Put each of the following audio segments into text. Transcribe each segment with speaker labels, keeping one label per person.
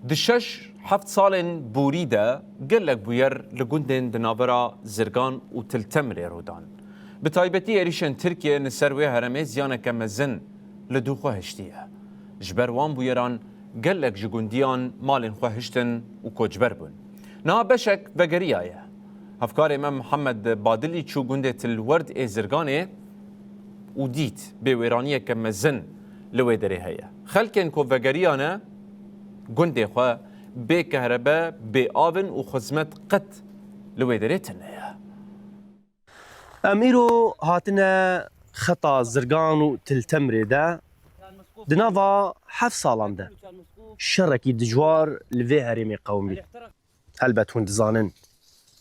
Speaker 1: دشش حفت سالن بوريدا قلق بوير لقندن دنابرا زرقان وتلتمري رودان بتايبتي ريشن تركيا نسروي هرمي زيانة كمزن لدوخو هشتيه جبر وان بويران قلق جقنديان مالن خو هشتن وكوجبر بون نا بشك بقريايه هفكار امام محمد بادلي تشو قندة الورد اي زرقاني وديت بويرانية كمزن لويدري هيا خلكن كو بقريانا قندي خو بكهرباء بآفن وخزمت قط لويدريتنا
Speaker 2: أميرو هاتنا خطا زرقان وتلتمري دا دنافا حف صالان دا شركي دجوار لفي هريمي قومي هلبت هون دزانن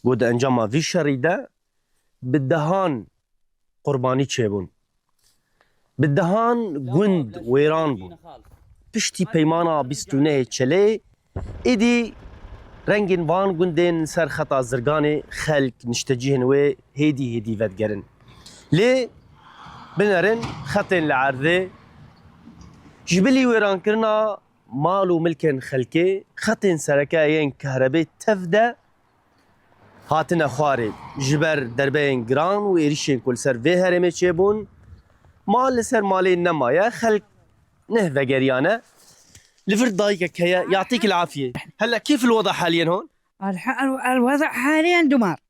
Speaker 2: قد انجاما في شري دا بالدهان قرباني تشيبون بالدهان قند ويران بون پشتی پیمانا بیستونه چله ایدی رنگین وان گندین سر خطا زرگان خلق نشتجیهن و هیدی ودگرن لی بنرن خطين لعرضه جبلي ويران كرنا مالو ملكن خلقي خطين سركاين كهرباء تفدا هاتنا خواري جبر دربين جران وإيريشين كل سر في هرمي تشيبون مال سر مالي نما يا خلق نهفة جريانة لفرد ضايقك هي يعطيك العافية. هلا كيف الوضع حاليا هون؟
Speaker 3: الوضع حاليا دمار.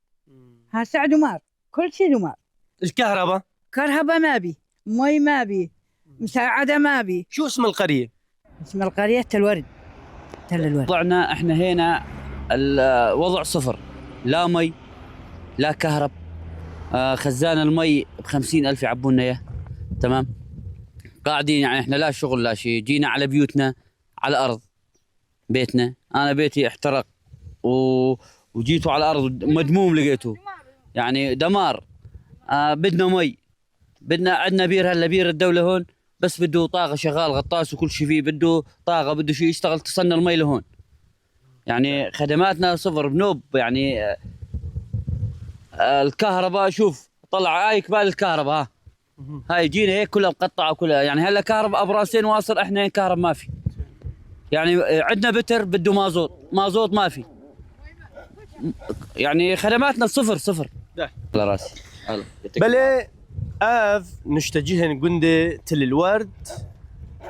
Speaker 3: هسه دمار، كل شيء دمار.
Speaker 2: الكهرباء؟
Speaker 3: كهرباء ما بي، مي ما بي، مساعدة ما بي.
Speaker 2: شو اسم القرية؟
Speaker 3: اسم القرية تل الورد. تل الورد.
Speaker 4: وضعنا احنا هنا الوضع صفر، لا مي لا كهرب. خزان المي ب50,000 يعبونا اياه. تمام؟ قاعدين يعني احنا لا شغل لا شيء، جينا على بيوتنا على الارض بيتنا، انا بيتي احترق وجيتوا على الارض مدموم لقيته يعني دمار. بدنا مي، بدنا عندنا بير، هلا بير الدولة هون بس بده طاقة شغال غطاس وكل شيء فيه، بده طاقة بده شيء يشتغل تصنع المي لهون. يعني خدماتنا صفر بنوب يعني. الكهرباء شوف طلع هاي كبال الكهرباء هاي جينا هيك كلها مقطعه كلها، يعني هلا كهرباء ابراسين واصل، احنا كهرباء ما في. يعني عندنا بتر بده مازوت ما في. يعني خدماتنا صفر. على راسي.
Speaker 2: بلي اف نشتجيهن قندي تل الورد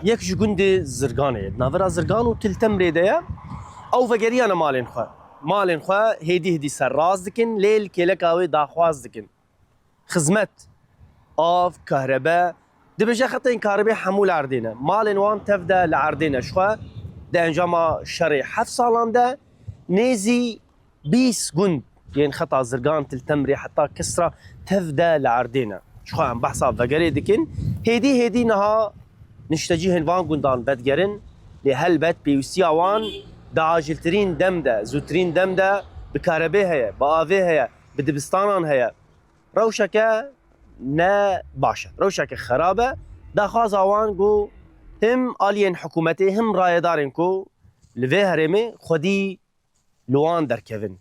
Speaker 2: يكش قندي زرقانه نافرا زرقان وتل تمري ديا او فقريانا مالين خوا هيدي سراز دكن ليل كيلكاوي داخواز دكن خزمت آف كهرباء دبجا خطين كهرباء حمول عردينا مالين وان تفدا لعردينا شخوا دا انجاما شري حف صالان دا نيزي 20 قند يعني خطا زرقان تلتمري حتى كسرة تفدا لعردينا شخوا عم بحصا فقري دكن هيدي نها نشتجيهن وان قندان بدقرن لهل بد بيوسيا وان دا عاجلترين دم دا زوترين دم دا بكهرباء هيا بآفي هيا بدبستانان هيا روشكا نا باشا روشك خرابة دا خواز آوان قو هم آلين حكومتي هم رايدارين كو لفي هرمي خودي لوان در كيفن